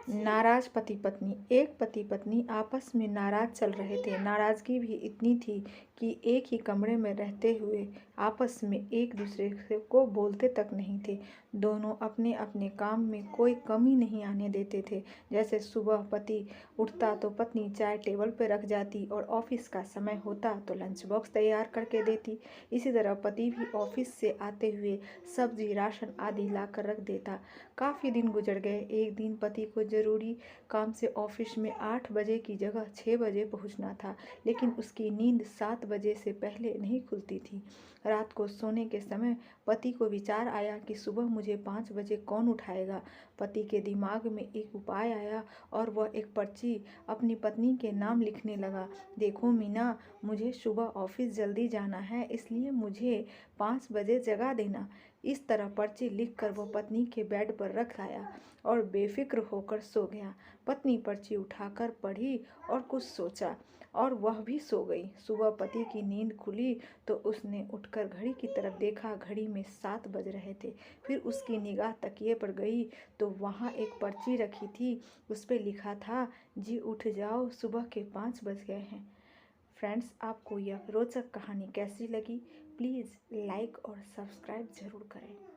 नाराज पति पत्नी। एक पति पत्नी आपस में नाराज चल रहे थे। नाराजगी भी इतनी थी कि एक ही कमरे में रहते हुए आपस में एक दूसरे को बोलते तक नहीं थे। दोनों अपने अपने काम में कोई कमी नहीं आने देते थे। जैसे सुबह पति उठता तो पत्नी चाय टेबल पर रख जाती और ऑफिस का समय होता तो लंच बॉक्स तैयार करके देती। इसी तरह पति भी ऑफिस से आते हुए सब्जी राशन आदि ला कर रख देता। काफ़ी दिन गुजर गए। एक दिन पति को जरूरी काम से ऑफिस में 8 बजे की जगह 6 बजे पहुंचना था, लेकिन उसकी नींद 7 बजे से पहले नहीं खुलती थी। रात को सोने के समय पति को विचार आया कि सुबह मुझे 5 बजे कौन उठाएगा। पति के दिमाग में एक उपाय आया और वह एक पर्ची अपनी पत्नी के नाम लिखने लगा। देखो मीना, मुझे सुबह ऑफिस जल्दी जाना है, इसलिए मुझे 5 बजे जगा देना। इस तरह पर्ची लिखकर वह पत्नी के बेड पर रख आया और बेफिक्र होकर सो गया। पत्नी पर्ची उठाकर पढ़ी और कुछ सोचा और वह भी सो गई। सुबह पति की नींद खुली तो उसने उठकर घड़ी की तरफ देखा। घड़ी में 7 बज रहे थे। फिर उसकी निगाह तकिए पर गई तो वहाँ एक पर्ची रखी थी। उस पर लिखा था, जी उठ जाओ, सुबह के 5 बज गए हैं। फ्रेंड्स, आपको यह रोचक कहानी कैसी लगी? प्लीज़ लाइक और सब्सक्राइब ज़रूर करें।